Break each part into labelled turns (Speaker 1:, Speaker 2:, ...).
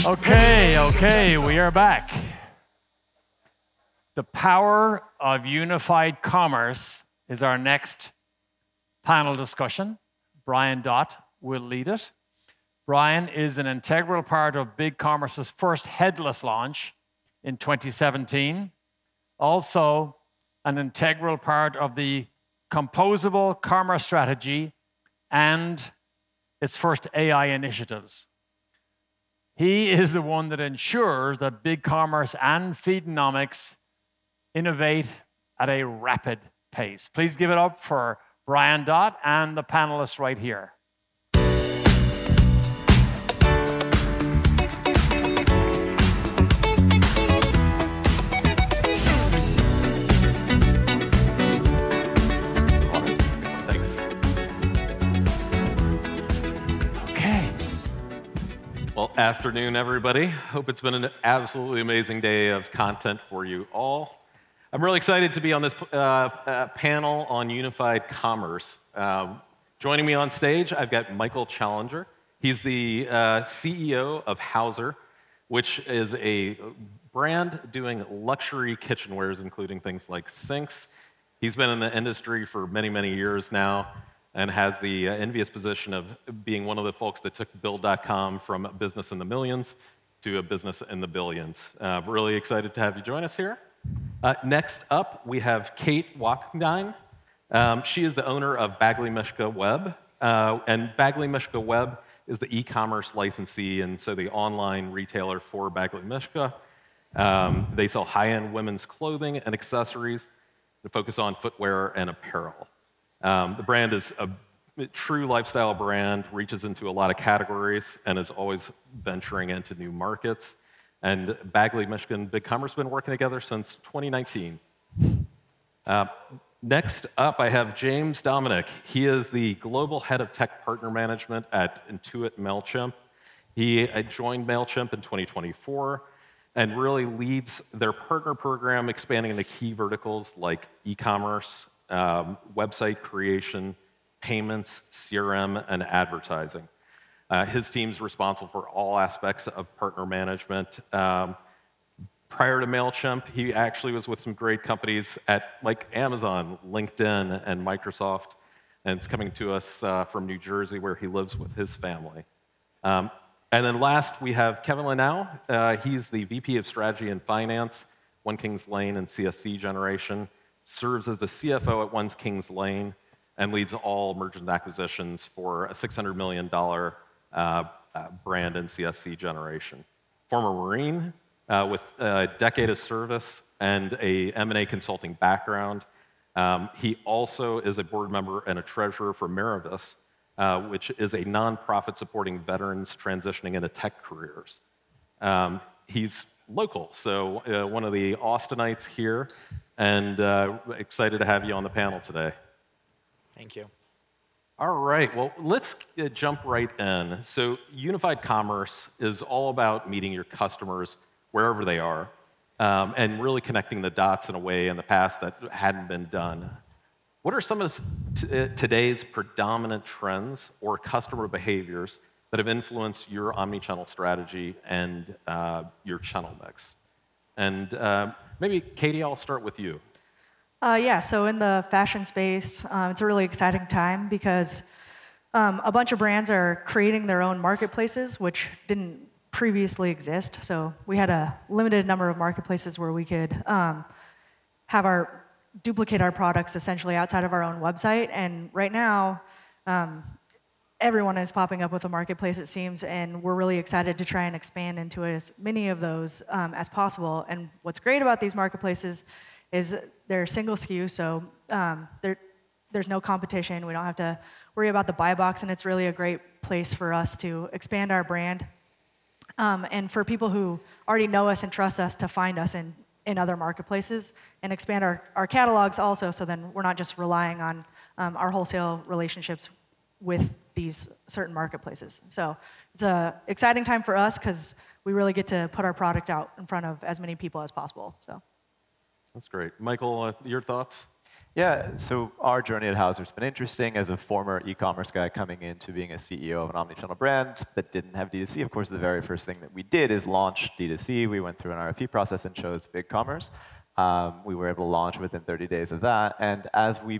Speaker 1: Okay, we are back. The power of unified commerce is our next panel discussion. Brian Dhatt will lead it. Brian is an integral part of BigCommerce's first headless launch in 2017. Also, an integral part of the composable commerce strategy and its first AI initiatives. He is the one that ensures that BigCommerce and Feedonomics innovate at a rapid pace. Please give it up for Brian Dhatt and the panelists right here.
Speaker 2: Well, afternoon, everybody. Hope it's been an absolutely amazing day of content for you all. I'm really excited to be on this panel on unified commerce. Joining me on stage, I've got Michael Challinger. He's the CEO of Houzer, which is a brand doing luxury kitchenwares, including things like sinks. He's been in the industry for many, many years now, and has the envious position of being one of the folks that took Build.com from a business in the millions to a business in the billions. Really excited to have you join us here. Next up, we have Kate Ouaknine. She is the owner of Badgley Mischka Web. And Badgley Mischka Web is the e-commerce licensee, and so the online retailer for Badgley Mischka. They sell high-end women's clothing and accessories that focus on footwear and apparel. The brand is a true lifestyle brand, reaches into a lot of categories, and is always venturing into new markets. And Badgley, Mischka, and BigCommerce have been working together since 2019. Next up, I have James Domenick. He is the Global Head of Tech Partner Management at Intuit Mailchimp. He joined Mailchimp in 2024 and really leads their partner program, expanding into key verticals like e-commerce, website creation, payments, CRM, and advertising. His team's responsible for all aspects of partner management. Prior to Mailchimp, he actually was with some great companies like Amazon, LinkedIn, and Microsoft, and it's coming to us from New Jersey, where he lives with his family. And then last, we have Kevin Lenau. He's the VP of Strategy and Finance, One Kings Lane and CSC Generation. Serves as the CFO at One Kings Lane, and leads all merchant acquisitions for a $600 million brand in CSC Generation. Former Marine with a decade of service and a M&A consulting background. He also is a board member and a treasurer for Merivis, which is a nonprofit supporting veterans transitioning into tech careers. He's local, so one of the Austinites here, and excited to have you on the panel today.
Speaker 3: Thank you.
Speaker 2: All right, well, let's jump right in. So unified commerce is all about meeting your customers wherever they are, and really connecting the dots in a way in the past that hadn't been done. What are some of today's predominant trends or customer behaviors that have influenced your omnichannel strategy and your channel mix? And maybe, Katie, I'll start with you.
Speaker 4: Yeah, so in the fashion space, it's a really exciting time because a bunch of brands are creating their own marketplaces, which didn't previously exist. So we had a limited number of marketplaces where we could duplicate our products essentially outside of our own website. And right now, everyone is popping up with a marketplace, it seems, and we're really excited to try and expand into as many of those as possible. And what's great about these marketplaces is they're single SKU, so there's no competition. We don't have to worry about the buy box, and it's really a great place for us to expand our brand. And for people who already know us and trust us to find us in other marketplaces and expand our catalogs also, so then we're not just relying on our wholesale relationships with these certain marketplaces. So it's an exciting time for us because we really get to put our product out in front of as many people as possible. So.
Speaker 2: That's great. Michael, your thoughts?
Speaker 5: Yeah, so our journey at Houzer has been interesting. As a former e-commerce guy coming into being a CEO of an omnichannel brand that didn't have D2C, of course, the very first thing that we did is launch D2C. We went through an RFP process and chose BigCommerce. We were able to launch within 30 days of that. And as we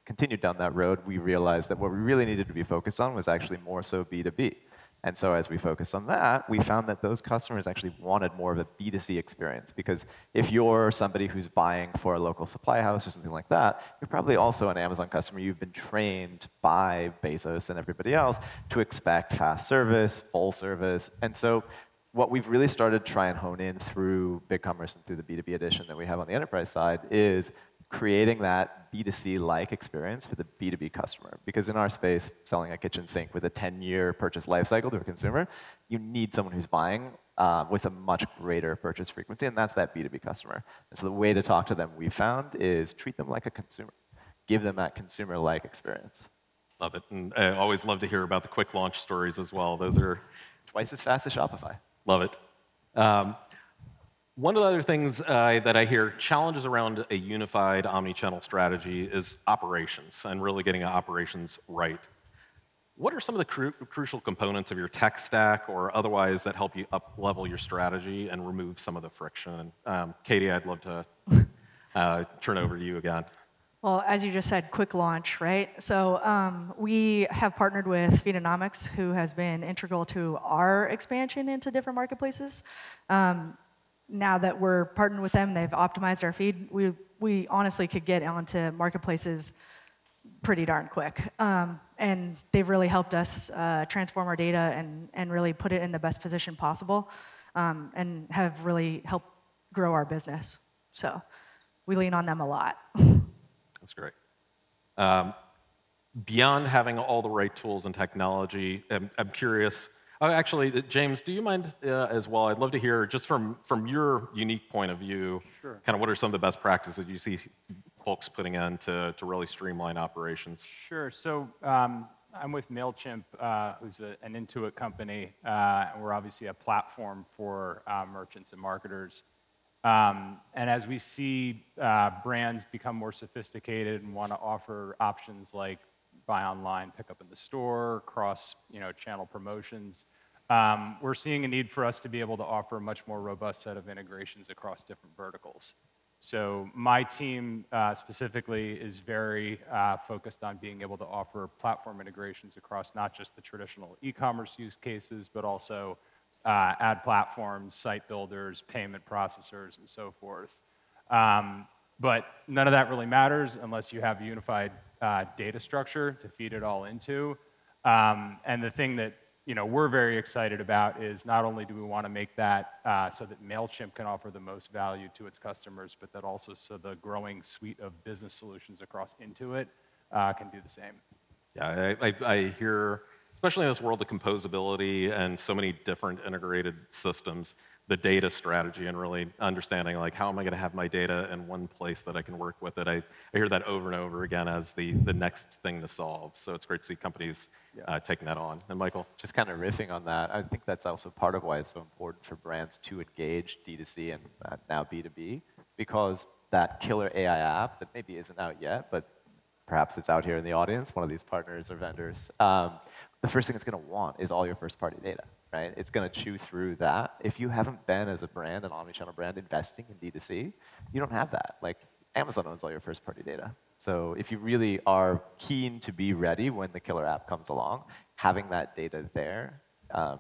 Speaker 5: continued down that road, we realized that what we really needed to be focused on was actually more so B2B. And so as we focused on that, we found that those customers actually wanted more of a B2C experience. Because if you're somebody who's buying for a local supply house or something like that, you're probably also an Amazon customer. You've been trained by Bezos and everybody else to expect fast service, full service. And so what we've really started to try and hone in through BigCommerce and through the B2B edition that we have on the enterprise side is creating that B2C-like experience for the B2B customer. Because in our space, selling a kitchen sink with a 10-year purchase lifecycle to a consumer, you need someone who's buying with a much greater purchase frequency, and that's that B2B customer. And so the way to talk to them, we found, is treat them like a consumer. Give them that consumer-like experience.
Speaker 2: Love it. And I always love to hear about the quick launch stories as well. Those are
Speaker 5: twice as fast as Shopify.
Speaker 2: Love it. One of the other things that I hear challenges around a unified omnichannel strategy is operations and really getting operations right. What are some of the crucial components of your tech stack or otherwise that help you up-level your strategy and remove some of the friction? Katie, I'd love to turn over to you again.
Speaker 4: Well, as you just said, quick launch, right? So we have partnered with Feedonomics, who has been integral to our expansion into different marketplaces. Now that we're partnered with them, they've optimized our feed. We honestly could get onto marketplaces pretty darn quick. And they've really helped us transform our data and really put it in the best position possible and have really helped grow our business. So we lean on them a lot.
Speaker 2: That's great. Beyond having all the right tools and technology, I'm curious. Oh, actually, James, do you mind as well? I'd love to hear, just from your unique point of view,
Speaker 6: Sure.
Speaker 2: kind of what are some of the best practices you see folks putting in to really streamline operations?
Speaker 6: Sure. So I'm with Mailchimp, who's an Intuit company, and we're obviously a platform for merchants and marketers. And as we see brands become more sophisticated and want to offer options like buy online, pick up in the store, cross-channel promotions, we're seeing a need for us to be able to offer a much more robust set of integrations across different verticals. So my team specifically is very focused on being able to offer platform integrations across not just the traditional e-commerce use cases, but also ad platforms, site builders, payment processors, and so forth. But none of that really matters unless you have a unified data structure to feed it all into. And the thing that we're very excited about is not only do we want to make that so that Mailchimp can offer the most value to its customers, but that also so the growing suite of business solutions across Intuit can do the same.
Speaker 2: Yeah, I hear, especially in this world of composability and so many different integrated systems, the data strategy and really understanding like how am I going to have my data in one place that I can work with it. I hear that over and over again as the next thing to solve. So it's great to see companies taking that on. And Michael?
Speaker 5: Just kind of riffing on that, I think that's also part of why it's so important for brands to engage D2C and now B2B, because that killer AI app that maybe isn't out yet, but perhaps it's out here in the audience, one of these partners or vendors, the first thing it's going to want is all your first-party data, right? It's going to chew through that. If you haven't been, as a brand, an omnichannel brand, investing in D2C, you don't have that. Like, Amazon owns all your first-party data. So if you really are keen to be ready when the killer app comes along, having that data there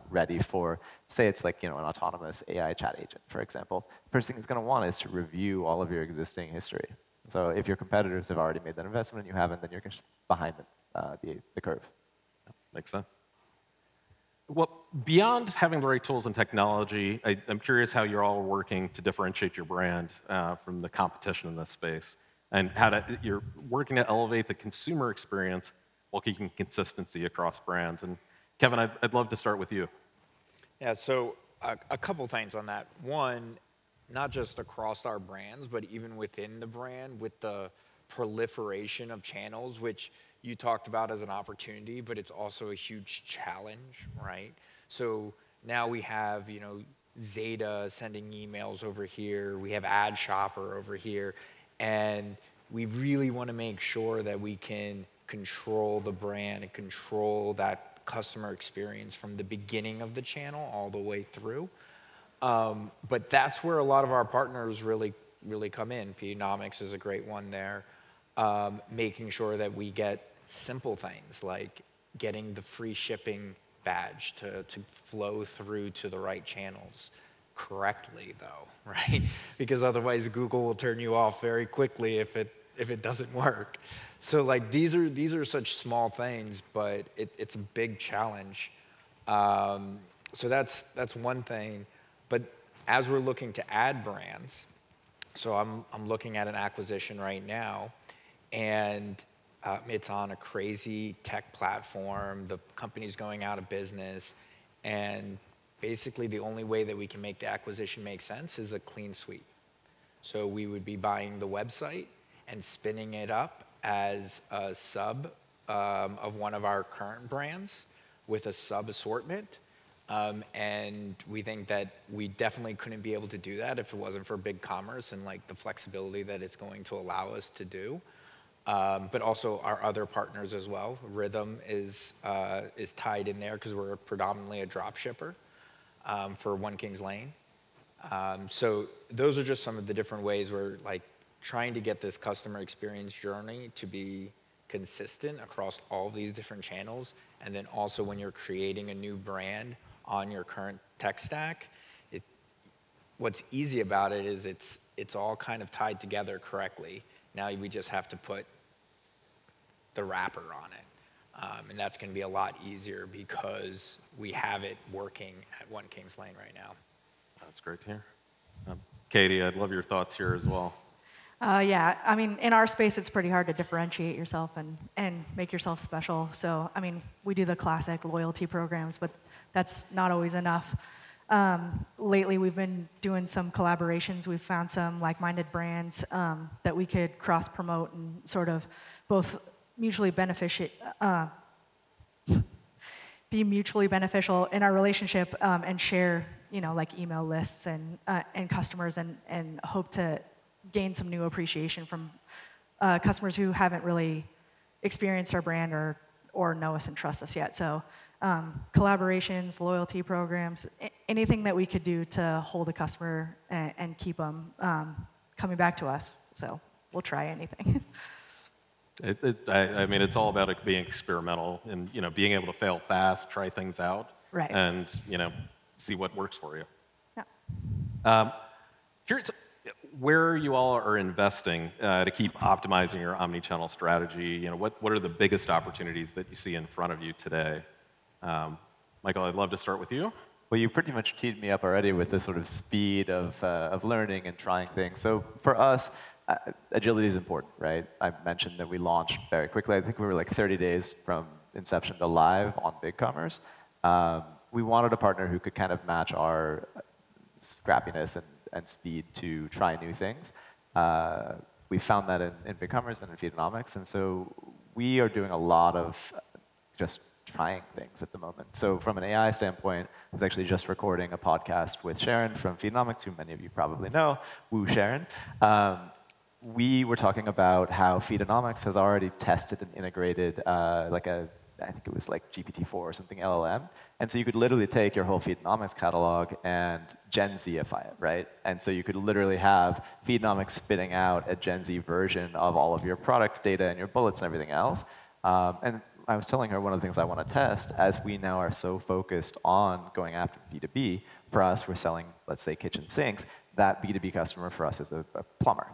Speaker 5: ready for, say it's like an autonomous AI chat agent, for example, the first thing it's going to want is to review all of your existing history. So if your competitors have already made that investment and you haven't, then you're just behind the curve.
Speaker 2: Makes sense. Well, beyond having the right tools and technology, I'm curious how you're all working to differentiate your brand from the competition in this space, and how you're working to elevate the consumer experience while keeping consistency across brands. And Kevin, I'd love to start with you.
Speaker 3: Yeah, so a couple things on that. One, not just across our brands, but even within the brand with the proliferation of channels, which you talked about as an opportunity, but it's also a huge challenge, right? So now we have, Zeta sending emails over here. We have Ad Shopper over here. And we really want to make sure that we can control the brand and control that customer experience from the beginning of the channel all the way through. But that's where a lot of our partners really come in. Feedonomics is a great one there. Making sure that we get simple things like getting the free shipping badge to flow through to the right channels correctly, though, right? Because otherwise Google will turn you off very quickly if it doesn't work. So like these are such small things, but it's a big challenge. So that's one thing. But as we're looking to add brands, so I'm looking at an acquisition right now, and it's on a crazy tech platform. The company's going out of business, and basically the only way that we can make the acquisition make sense is a clean sweep. So we would be buying the website and spinning it up as a sub of one of our current brands with a sub assortment. And we think that we definitely couldn't be able to do that if it wasn't for BigCommerce and like the flexibility that it's going to allow us to do. But also our other partners as well. Rhythm is tied in there because we're predominantly a drop shipper for One Kings Lane. So those are just some of the different ways we're like trying to get this customer experience journey to be consistent across all of these different channels. And then also when you're creating a new brand on your current tech stack, what's easy about it is it's all kind of tied together correctly. Now we just have to put the wrapper on it. And that's going to be a lot easier because we have it working at One Kings Lane right now.
Speaker 2: That's great to hear. Katie, I'd love your thoughts here as well.
Speaker 4: Yeah, I mean, in our space, it's pretty hard to differentiate yourself and make yourself special. So, I mean, we do the classic loyalty programs, but that's not always enough. Lately, we've been doing some collaborations. We've found some like-minded brands that we could cross-promote and sort of both mutually beneficial, be mutually beneficial in our relationship and share, you know, like email lists and customers and hope to gain some new appreciation from customers who haven't really experienced our brand or know us and trust us yet. So collaborations, loyalty programs, anything that we could do to hold a customer and keep them coming back to us. So we'll try anything.
Speaker 2: I mean, it's all about it being experimental and, you know, being able to fail fast, try things out,
Speaker 4: right,
Speaker 2: and, you know, see what works for you.
Speaker 4: Yeah.
Speaker 2: Curious where you all are investing to keep optimizing your omnichannel strategy. You know, what are the biggest opportunities that you see in front of you today? Michael, I'd love to start with you.
Speaker 5: Well, you pretty much teed me up already with the sort of speed of learning and trying things. So for us, agility is important, right? I mentioned that we launched very quickly. I think we were like 30 days from inception to live on BigCommerce. We wanted a partner who could kind of match our scrappiness and speed to try new things. We found that in BigCommerce and in Feedonomics, and so we are doing a lot of just trying things at the moment. So from an AI standpoint, I was actually just recording a podcast with Sharon from Feedonomics, who many of you probably know. Woo, Sharon. We were talking about how Feedonomics has already tested and integrated I think it was like GPT-4 or something, LLM. And so you could literally take your whole Feedonomics catalog and Gen Z-ify it, right? And so you could literally have Feedonomics spitting out a Gen Z version of all of your product data and your bullets and everything else. And I was telling her one of the things I want to test, as we now are so focused on going after B2B, for us, we're selling, let's say, kitchen sinks. That B2B customer for us is a plumber.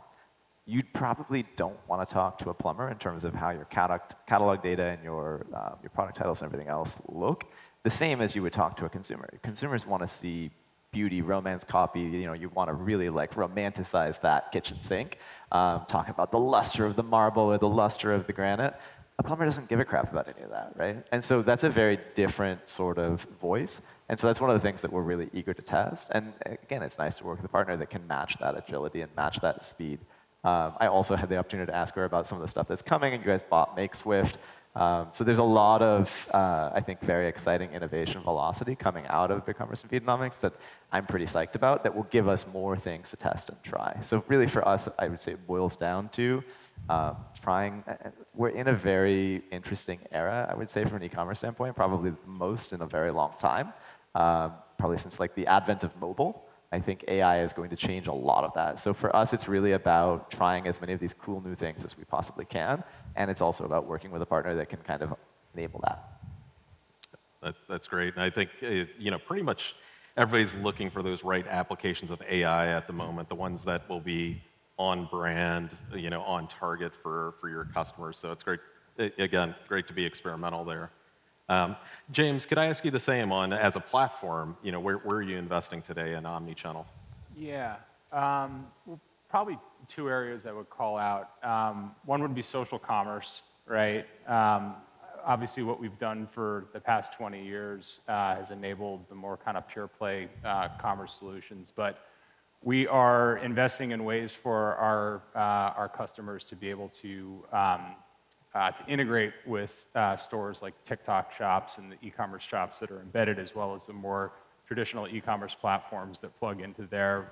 Speaker 5: You probably don't want to talk to a plumber in terms of how your catalog data and your product titles and everything else look, the same as you would talk to a consumer. Consumers want to see beauty, romance copy. You know, you want to really like romanticize that kitchen sink, talk about the luster of the marble or the luster of the granite. A plumber doesn't give a crap about any of that, right? And so that's a very different sort of voice. And so that's one of the things that we're really eager to test. And again, it's nice to work with a partner that can match that agility and match that speed. I also had the opportunity to ask her about some of the stuff that's coming, and you guys bought MakeSwift. So there's a lot of, I think, very exciting innovation velocity coming out of BigCommerce and Feedonomics that I'm pretty psyched about that will give us more things to test and try. So really for us, I would say it boils down to We're in a very interesting era, I would say, from an e-commerce standpoint, probably the most in a very long time, probably since like the advent of mobile. I think AI is going to change a lot of that. So for us, it's really about trying as many of these cool new things as we possibly can, and it's also about working with a partner that can kind of enable that.
Speaker 2: That's great. And I think pretty much everybody's looking for those right applications of AI at the moment, the ones that will be on brand, on target for your customers. So it's great, again, great to be experimental there. James, could I ask you the same on, as a platform, where are you investing today in omnichannel?
Speaker 6: Yeah, well, probably two areas I would call out. One would be social commerce, right? Obviously, what we've done for the past 20 years has enabled the more kind of pure play commerce solutions. But we are investing in ways for our customers to be able to integrate with stores like TikTok shops and the e-commerce shops that are embedded, as well as the more traditional e-commerce platforms that plug into there,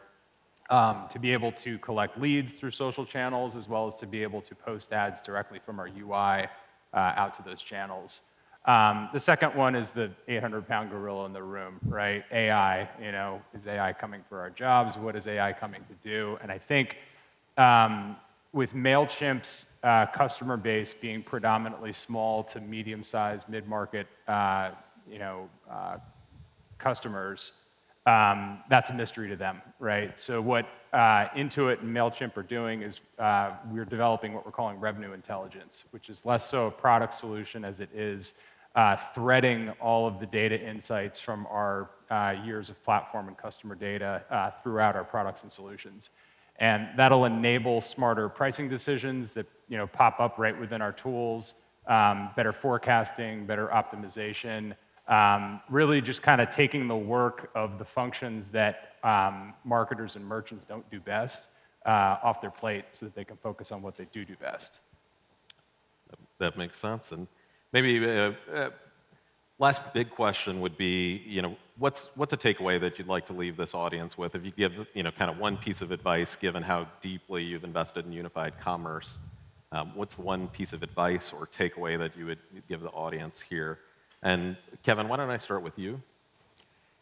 Speaker 6: to be able to collect leads through social channels, as well as to be able to post ads directly from our UI out to those channels. The second one is the 800-pound gorilla in the room, right? AI, is AI coming for our jobs? What is AI coming to do? And I think with Mailchimp's customer base being predominantly small to medium-sized, mid-market, customers, that's a mystery to them, right? So what Intuit and Mailchimp are doing is we're developing what we're calling revenue intelligence, which is less so a product solution as it is threading all of the data insights from our years of platform and customer data throughout our products and solutions. And that'll enable smarter pricing decisions that pop up right within our tools, better forecasting, better optimization, really just kind of taking the work of the functions that marketers and merchants don't do best off their plate so that they can focus on what they do best.
Speaker 2: That makes sense. And maybe last big question would be, what's a takeaway that you'd like to leave this audience with? If you give, kind of one piece of advice, given how deeply you've invested in unified commerce, what's one piece of advice or takeaway that you would give the audience here? And Kevin, why don't I start with you?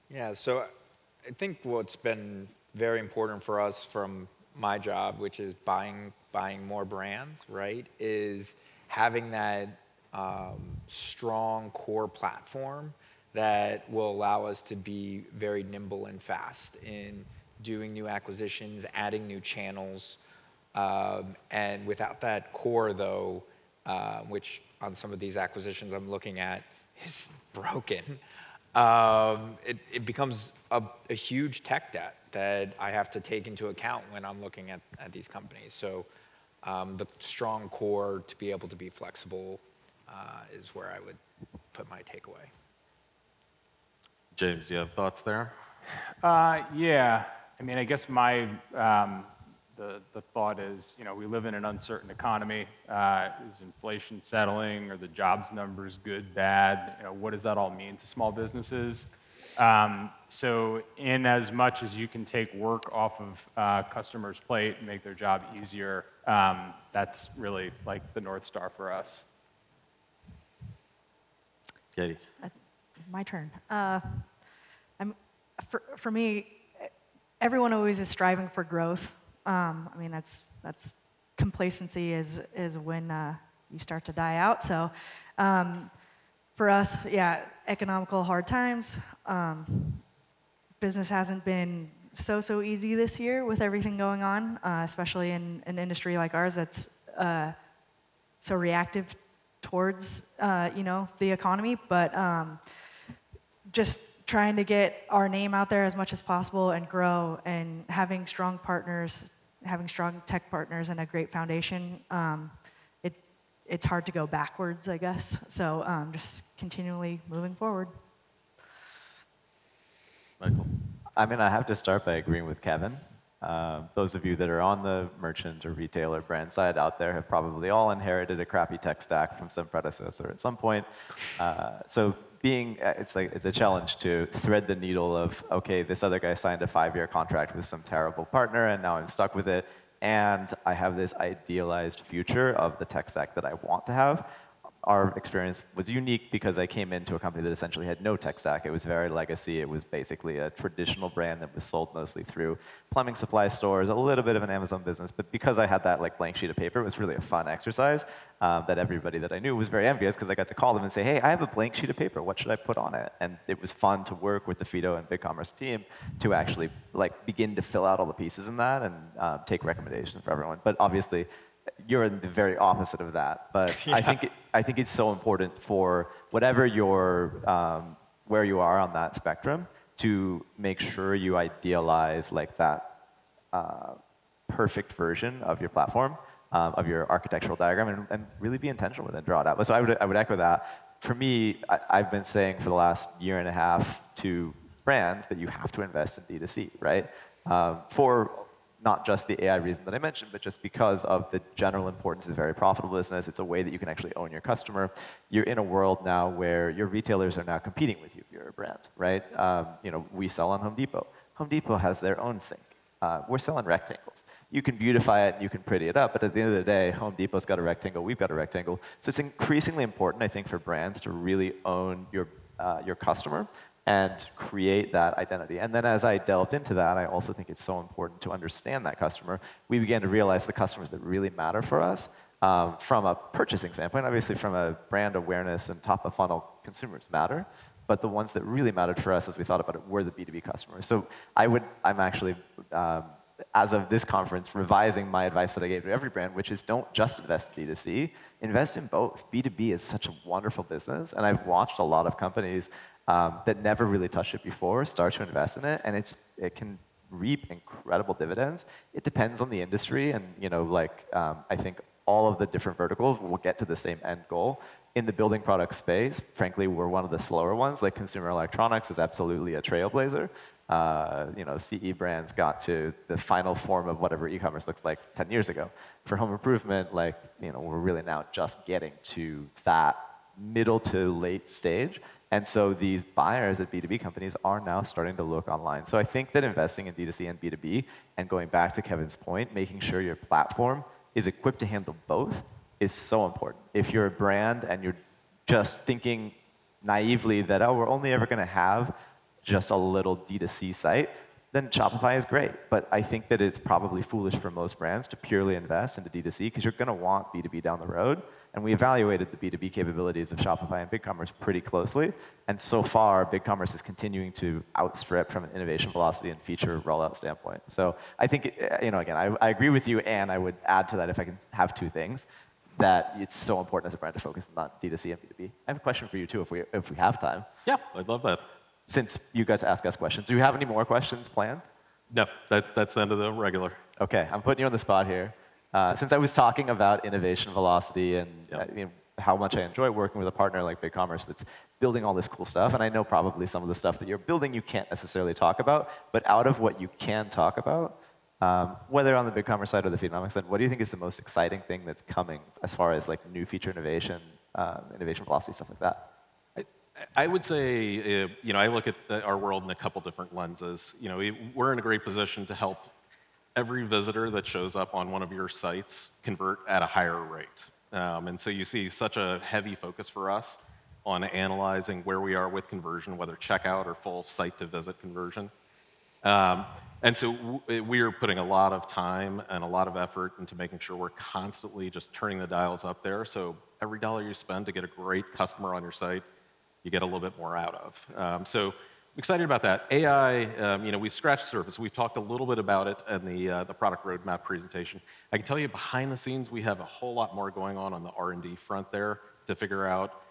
Speaker 3: Yeah, so I think what's been very important for us from my job, which is buying more brands, right, is having that strong core platform that will allow us to be very nimble and fast in doing new acquisitions, adding new channels. And without that core, though, which on some of these acquisitions I'm looking at is broken, it becomes a huge tech debt that I have to take into account when I'm looking at these companies. So the strong core to be able to be flexible is where I would put my takeaway.
Speaker 2: James, do you have thoughts there?
Speaker 6: Yeah. I mean, I guess the thought is, we live in an uncertain economy. Is inflation settling? Are the jobs numbers good, bad? What does that all mean to small businesses? So in as much as you can take work off of customers' plate and make their job easier, that's really like the North Star for us.
Speaker 2: Katie.
Speaker 4: My turn. For me, everyone always is striving for growth. I mean, that's complacency is when you start to die out. So for us, yeah, economical hard times. Business hasn't been so easy this year with everything going on, especially in an industry like ours that's so reactive towards the economy. But just trying to get our name out there as much as possible and grow, and having strong partners, having strong tech partners and a great foundation, it's hard to go backwards, I guess. So just continually moving forward.
Speaker 2: Michael.
Speaker 5: I mean, I have to start by agreeing with Kevin. Those of you that are on the merchant or retailer brand side out there have probably all inherited a crappy tech stack from some predecessor at some point. So it's a challenge to thread the needle of, okay, this other guy signed a 5-year contract with some terrible partner and now I'm stuck with it. and I have this idealized future of the tech stack that I want to have. Our experience was unique because I came into a company that essentially had no tech stack. It was very legacy. It was basically a traditional brand that was sold mostly through plumbing supply stores, a little bit of an Amazon business. But because I had that like blank sheet of paper, it was really a fun exercise that everybody that I knew was very envious because I got to call them and say, hey, I have a blank sheet of paper. What should I put on it? And it was fun to work with the Feedo and BigCommerce team to actually like begin to fill out all the pieces in that and take recommendations for everyone. But obviously, you're in the very opposite of that, but yeah. I think it's so important for whatever where you are on that spectrum to make sure you idealize like that perfect version of your platform, of your architectural diagram, and really be intentional with it and draw it out. So I would echo that. For me, I've been saying for the last year and a half to brands that you have to invest in D2C, right? For not just the AI reason that I mentioned, but just because of the general importance of very profitable business. It's a way that you can actually own your customer. You're in a world now where your retailers are now competing with you if you're a brand, right? You know, we sell on Home Depot. Home Depot has their own sink. We're selling rectangles. You can beautify it and you can pretty it up, but at the end of the day, Home Depot's got a rectangle, we've got a rectangle. So it's increasingly important, I think, for brands to really own your customer and create that identity. And then as I delved into that, I also think it's so important to understand that customer. We began to realize the customers that really matter for us from a purchasing standpoint. Obviously, from a brand awareness and top of funnel, consumers matter. But the ones that really mattered for us as we thought about it were the B2B customers. So I'm actually, as of this conference, revising my advice that I gave to every brand, which is don't just invest in D2C, invest in both. B2B is such a wonderful business, and I've watched a lot of companies that never really touched it before start to invest in it, and it can reap incredible dividends. It depends on the industry, and I think all of the different verticals will get to the same end goal. In the building product space, frankly, we're one of the slower ones. Like consumer electronics is absolutely a trailblazer. CE brands got to the final form of whatever e-commerce looks like 10 years ago. For home improvement, we're really now just getting to that middle to late stage. And so these buyers at B2B companies are now starting to look online. So I think that investing in D2C and B2B, and going back to Kevin's point, making sure your platform is equipped to handle both is so important. If you're a brand and you're just thinking naively that, oh, we're only ever going to have just a little D2C site, then Shopify is great. But I think that it's probably foolish for most brands to purely invest into D2C because you're going to want B2B down the road. And we evaluated the B2B capabilities of Shopify and BigCommerce pretty closely. And so far, BigCommerce is continuing to outstrip from an innovation velocity and feature rollout standpoint. So I think, again, I agree with you, and I would add to that, if I can have two things, that it's so important as a brand to focus on D2C and B2B. I have a question for you, too, if we have time.
Speaker 2: Yeah, I'd love that.
Speaker 5: Since you got to ask us questions. Do you have any more questions planned?
Speaker 2: No, that's the end of the regular.
Speaker 5: OK, I'm putting you on the spot here. Since I was talking about innovation velocity and how much I enjoy working with a partner like BigCommerce that's building all this cool stuff, and I know probably some of the stuff that you're building you can't necessarily talk about, but out of what you can talk about, whether on the BigCommerce side or the Feedonomics side, what do you think is the most exciting thing that's coming as far as like new feature innovation, innovation velocity, stuff like that?
Speaker 2: I would say, I look at our world in a couple different lenses. We're in a great position to help every visitor that shows up on one of your sites convert at a higher rate. And so you see such a heavy focus for us on analyzing where we are with conversion, whether checkout or full site-to-visit conversion. And so we are putting a lot of time and a lot of effort into making sure we're constantly just turning the dials up there. So every dollar you spend to get a great customer on your site, you get a little bit more out of. So I'm excited about that. AI, we've scratched the surface. We've talked a little bit about it in the product roadmap presentation. I can tell you behind the scenes, we have a whole lot more going on the R&D front there to figure out.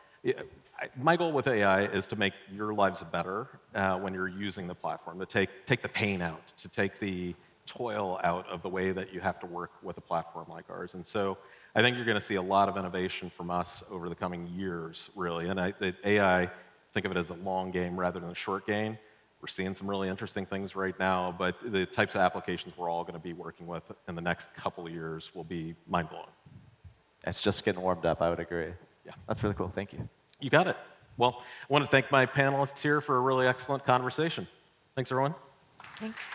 Speaker 2: My goal with AI is to make your lives better when you're using the platform, to take the pain out, to take the toil out of the way that you have to work with a platform like ours. And so I think you're going to see a lot of innovation from us over the coming years, really. And the AI, think of it as a long game rather than a short game. We're seeing some really interesting things right now, but the types of applications we're all going to be working with in the next couple of years will be mind-blowing.
Speaker 5: It's just getting warmed up, I would agree.
Speaker 2: Yeah.
Speaker 5: That's really cool. Thank you.
Speaker 2: You got it. Well, I want to thank my panelists here for a really excellent conversation. Thanks, everyone.
Speaker 4: Thanks.